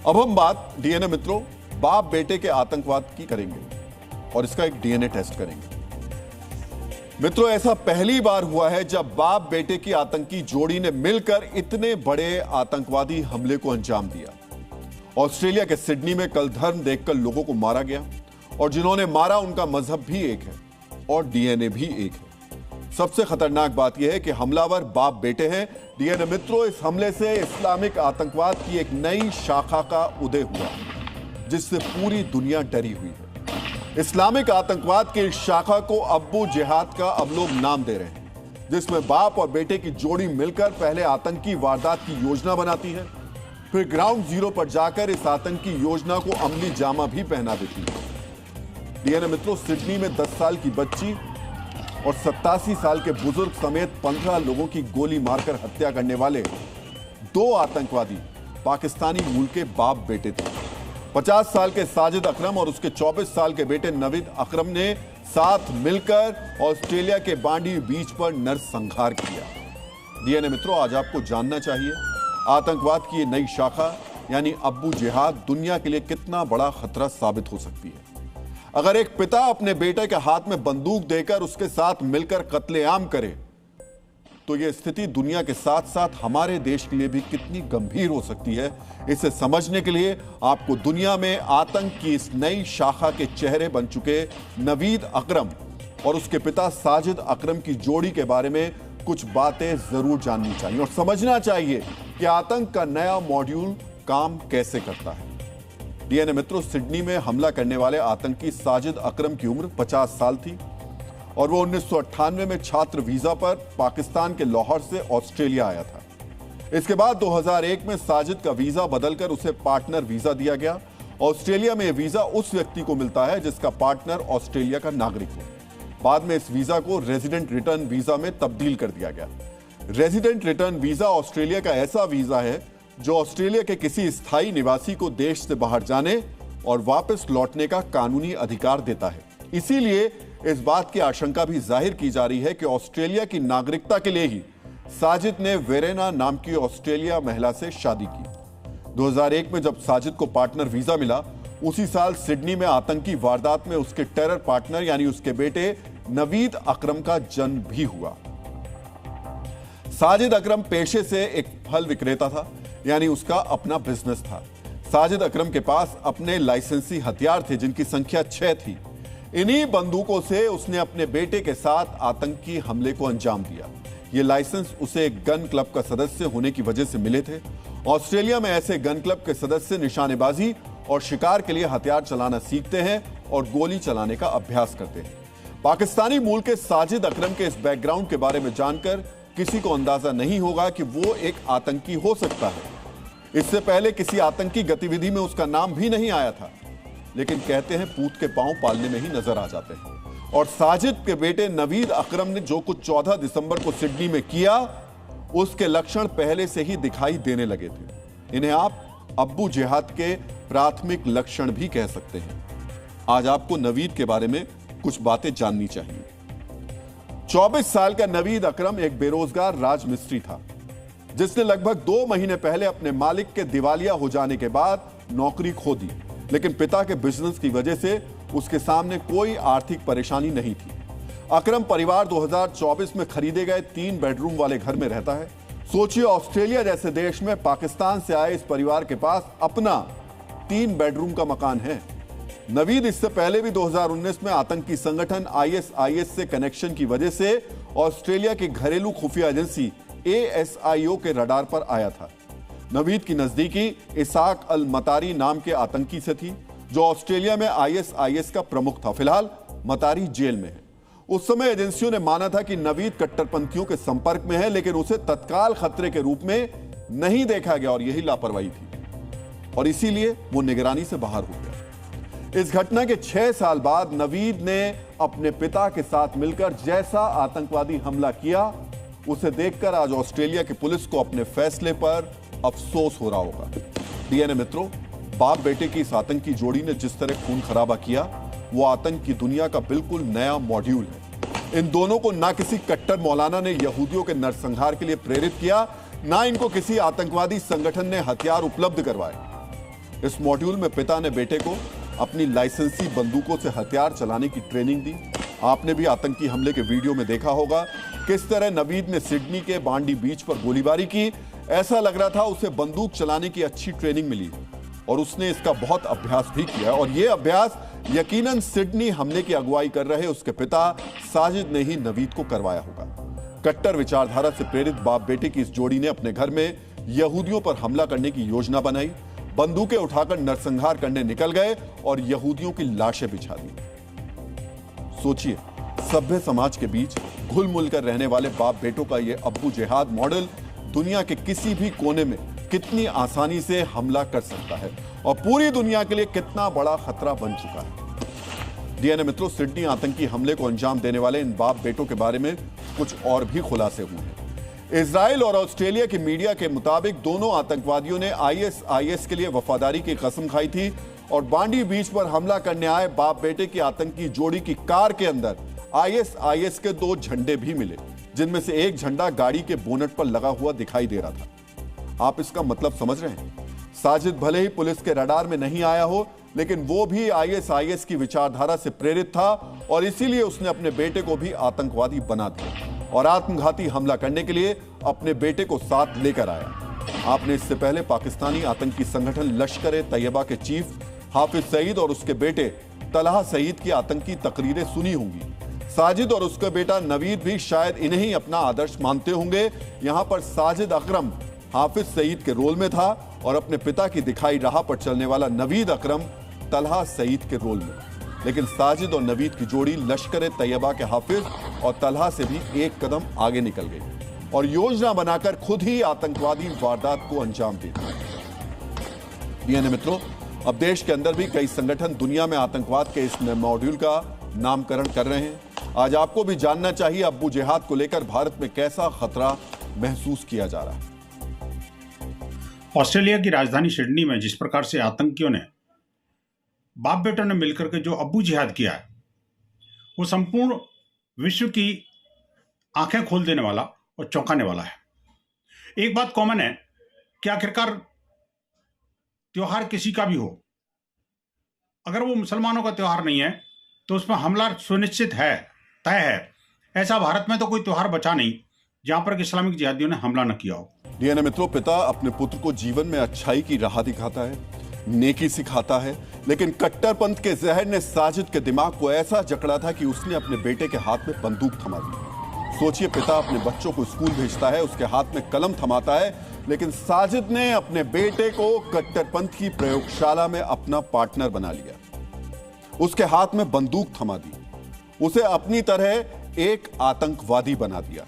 अब हम बात डीएनए मित्रों बाप बेटे के आतंकवाद की करेंगे और इसका एक डीएनए टेस्ट करेंगे। मित्रों, ऐसा पहली बार हुआ है जब बाप बेटे की आतंकी जोड़ी ने मिलकर इतने बड़े आतंकवादी हमले को अंजाम दिया। ऑस्ट्रेलिया के सिडनी में कल धर्म देखकर लोगों को मारा गया और जिन्होंने मारा उनका मजहब भी एक है और डीएनए भी एक है। सबसे खतरनाक बात यह है कि हमलावर बाप बेटे हैं। डीएनए मित्रों, इस हमले से इस्लामिक आतंकवाद की एक नई शाखा का उदय हुआ जिससे पूरी दुनिया डरी हुई है। इस्लामिक आतंकवाद की इस शाखा को अब्बू जिहाद का अब लोग नाम दे रहे हैं, जिसमें बाप और बेटे की जोड़ी मिलकर पहले आतंकी वारदात की योजना बनाती है, फिर ग्राउंड जीरो पर जाकर इस आतंकी योजना को अमली जामा भी पहना देती है। डीएनए मित्रों, सिडनी में 10 साल की बच्ची और 87 साल के बुजुर्ग समेत 15 लोगों की गोली मारकर हत्या करने वाले 2 आतंकवादी पाकिस्तानी मूल के बाप बेटे थे। 50 साल के साजिद अकरम और उसके 24 साल के बेटे नवीद अकरम ने साथ मिलकर ऑस्ट्रेलिया के बांडी बीच पर नरसंहार किया। डीएनए मित्रों, आज आपको जानना चाहिए आतंकवाद की ये नई शाखा यानी अब्बू जिहाद दुनिया के लिए कितना बड़ा खतरा साबित हो सकती है। अगर एक पिता अपने बेटे के हाथ में बंदूक देकर उसके साथ मिलकर कत्लेआम करे तो यह स्थिति दुनिया के साथ साथ हमारे देश के लिए भी कितनी गंभीर हो सकती है। इसे समझने के लिए आपको दुनिया में आतंक की इस नई शाखा के चेहरे बन चुके नवीद अकरम और उसके पिता साजिद अकरम की जोड़ी के बारे में कुछ बातें जरूर जाननी चाहिए और समझना चाहिए कि आतंक का नया मॉड्यूल काम कैसे करता है। डीएनए मित्रों, सिडनी में हमला करने वाले आतंकी साजिद अकरम की उम्र 50 साल थी और वो 1998 में छात्र वीजा पर पाकिस्तान के लाहौर से ऑस्ट्रेलिया आया था। इसके बाद 2001 में साजिद का वीजा बदलकर उसे पार्टनर वीजा दिया गया। ऑस्ट्रेलिया में यह वीजा उस व्यक्ति को मिलता है जिसका पार्टनर ऑस्ट्रेलिया का नागरिक हो। बाद में इस वीजा को रेजिडेंट रिटर्न वीजा में तब्दील कर दिया गया। रेजिडेंट रिटर्न वीजा ऑस्ट्रेलिया का ऐसा वीजा है जो ऑस्ट्रेलिया के किसी स्थायी निवासी को देश से बाहर जाने और वापस लौटने का कानूनी अधिकार देता है। इसीलिए इस बात की आशंका भी जाहिर की जा रही है कि ऑस्ट्रेलिया की नागरिकता के लिए ही साजिद ने वेरेना नाम की ऑस्ट्रेलिया महिला से शादी की। 2001 में जब साजिद को पार्टनर वीजा मिला, उसी साल सिडनी में आतंकी वारदात में उसके टेरर पार्टनर यानी उसके बेटे नवीद अकरम का जन्म भी हुआ। साजिद अकरम पेशे से एक फल विक्रेता था, यानी उसका अपना बिजनेस था। साजिद अकरम के पास अपने लाइसेंसी हथियार थे जिनकी संख्या 6 थी। इन्हीं बंदूकों से उसने अपने बेटे के साथ आतंकी हमले को अंजाम दिया। ये लाइसेंस उसे एक गन क्लब का सदस्य होने की वजह से मिले थे। ऑस्ट्रेलिया में ऐसे गन क्लब के सदस्य निशानेबाजी और शिकार के लिए हथियार चलाना सीखते हैं और गोली चलाने का अभ्यास करते हैं। पाकिस्तानी मूल के साजिद अकरम के इस बैकग्राउंड के बारे में जानकर किसी को अंदाजा नहीं होगा कि वो एक आतंकी हो सकता है। इससे पहले किसी आतंकी गतिविधि में उसका नाम भी नहीं आया था, लेकिन कहते हैं पूत के पांव पालने में ही नजर आ जाते हैं। और साजिद के बेटे नवीद अकरम ने जो कुछ 14 दिसंबर को सिडनी में किया, उसके लक्षण पहले से ही दिखाई देने लगे थे। इन्हें आप अब्बू जिहाद के प्राथमिक लक्षण भी कह सकते हैं। आज आपको नवीद के बारे में कुछ बातें जाननी चाहिए। 24 साल का नवीद अकरम एक बेरोजगार राजमिस्त्री था जिसने लगभग 2 महीने पहले अपने मालिक के दिवालिया हो जाने के बाद नौकरी खो दी, लेकिन पिता के बिजनेस की वजह से उसके सामने कोई आर्थिक परेशानी नहीं थी। अकरम परिवार 2024 में खरीदे गए 3 बेडरूम वाले घर में रहता है। सोचिए, ऑस्ट्रेलिया जैसे देश में पाकिस्तान से आए इस परिवार के पास अपना 3 बेडरूम का मकान है। नवीद इससे पहले भी 2019 में आतंकी संगठन ISIS से कनेक्शन की वजह से ऑस्ट्रेलिया की घरेलू खुफिया एजेंसी ASIO के रडार पर आया था। नवीद की नजदीकी इसाक अल मतारी नाम के आतंकी से थी जो ऑस्ट्रेलिया में ISIS का प्रमुख था। फिलहाल मतारी जेल में है। उस समय एजेंसियों ने माना था कि नवीद कट्टरपंथियों के संपर्क में है, लेकिन उसे तत्काल खतरे के रूप में नहीं देखा गया और यही लापरवाही थी और इसीलिए वो निगरानी से बाहर हो गया। इस घटना के 6 साल बाद नवीद ने अपने पिता के साथ मिलकर जैसा आतंकवादी हमला किया, उसे देखकर आज ऑस्ट्रेलिया की पुलिस को अपने फैसले पर अफसोस हो रहा होगा। डीएनए मित्रों, बाप बेटे की इस आतंकी जोड़ी ने जिस तरह खून खराबा किया, वो आतंक की दुनिया का बिल्कुल नया मॉड्यूल है। इन दोनों को ना किसी कट्टर मौलाना ने यहूदियों के नरसंहार के लिए प्रेरित किया, ना इनको किसी आतंकवादी संगठन ने हथियार उपलब्ध करवाए। इस मॉड्यूल में पिता ने बेटे को अपनी लाइसेंसी बंदूकों से हथियार चलाने की ट्रेनिंग दी। आपने भी आतंकी हमले के वीडियो में देखा होगा किस तरह नवीद ने सिडनी के बांडी बीच पर गोलीबारी की। ऐसा लग रहा था उसे बंदूक चलाने की अच्छी ट्रेनिंग मिली और उसने इसका बहुत अभ्यास भी किया और यह अभ्यास यकीनन सिडनी हमले की अगुवाई कर रहे उसके पिता साजिद ने ही नवीद को करवाया होगा। कट्टर विचारधारा से प्रेरित बाप बेटे की इस जोड़ी ने अपने घर में यहूदियों पर हमला करने की योजना बनाई, बंदूकें उठाकर नरसंहार करने निकल गए और यहूदियों की लाशें बिछा दी। सोचिए, सभ्य समाज के बीच घुल मुल कर रहने वाले बाप बेटों का यह अब्बू जिहाद मॉडल दुनिया के किसी भी कोने में कितनी आसानी से हमला कर सकता है और पूरी दुनिया के लिए कितना बड़ा खतरा बन चुका है। डीएनए मित्रों, सिडनी आतंकी हमले को अंजाम देने वाले इन बाप बेटों के बारे में कुछ और भी खुलासे हुए हैं। इजराइल और ऑस्ट्रेलिया की मीडिया के मुताबिक दोनों आतंकवादियों ने आईएसआईएस के लिए वफादारी की कसम खाई थी और बांडी बीच पर हमला करने आए बाप बेटे की आतंकी जोड़ी की कार के अंदर आईएसआईएस के 2 झंडे भी मिले, जिनमें से एक झंडा गाड़ी के बोनट पर लगा हुआ दिखाई दे रहा था। आप इसका मतलब समझ रहे हैं? साजिद भले ही पुलिस के रडार में नहीं आया हो, लेकिन वो भी आईएसआईएस की विचारधारा से प्रेरित था और इसीलिए उसने अपने बेटे को भी आतंकवादी बना दिया और आत्मघाती हमला करने के लिए अपने बेटे को साथ लेकर आया। आपने इससे पहले पाकिस्तानी आतंकी संगठन लश्कर-ए-तैयबा के चीफ हाफिज सईद और उसके बेटे तलहा सईद की आतंकी तकरीरें सुनी होंगी। साजिद और उसका बेटा नवीद भी शायद इन्हें ही अपना आदर्श मानते होंगे। यहां पर साजिद अकरम हाफिज सईद के रोल में था और अपने पिता की दिखाई राह पर चलने वाला नवीद अकरम तलहा सईद के रोल में। लेकिन साजिद और नवीद की जोड़ी लश्कर-ए-तैयबा के हाफिज और तलहा से भी एक कदम आगे निकल गई और योजना बनाकर खुद ही आतंकवादी वारदात को अंजाम दी। डीएनए मित्रों, अब देश के अंदर भी कई संगठन दुनिया में आतंकवाद के इस मॉड्यूल का नामकरण कर रहे हैं। आज आपको भी जानना चाहिए अब्बू जिहाद को लेकर भारत में कैसा खतरा महसूस किया जा रहा है। ऑस्ट्रेलिया की राजधानी सिडनी में जिस प्रकार से आतंकियों ने बाप बेटों ने मिलकर के जो अब्बू जिहाद किया है, वो संपूर्ण विश्व की आंखें खोल देने वाला और चौंकाने वाला है। एक बात कॉमन है कि आखिरकार त्योहार किसी का भी हो, अगर वो मुसलमानों का त्योहार नहीं है तो उसमें हमला सुनिश्चित है, तय है। ऐसा भारत में तो कोई त्योहार बचा नहीं जहां पर इस्लामिक जिहादियों ने हमला न किया हो। डीएनए मित्रों, पिता अपने पुत्र को जीवन में अच्छाई की राह दिखाता है, नेकी सिखाता है, लेकिन कट्टरपंथ के जहर ने साजिद के दिमाग को ऐसा जकड़ा था कि उसने अपने बेटे के हाथ में बंदूक थमा दी। सोचिए, पिता अपने बच्चों को स्कूल भेजता है, उसके हाथ में कलम थमाता है, लेकिन साजिद ने अपने बेटे को कट्टरपंथ की प्रयोगशाला में अपना पार्टनर बना लिया, उसके हाथ में बंदूक थमा दी, उसे अपनी तरह एक आतंकवादी बना दिया।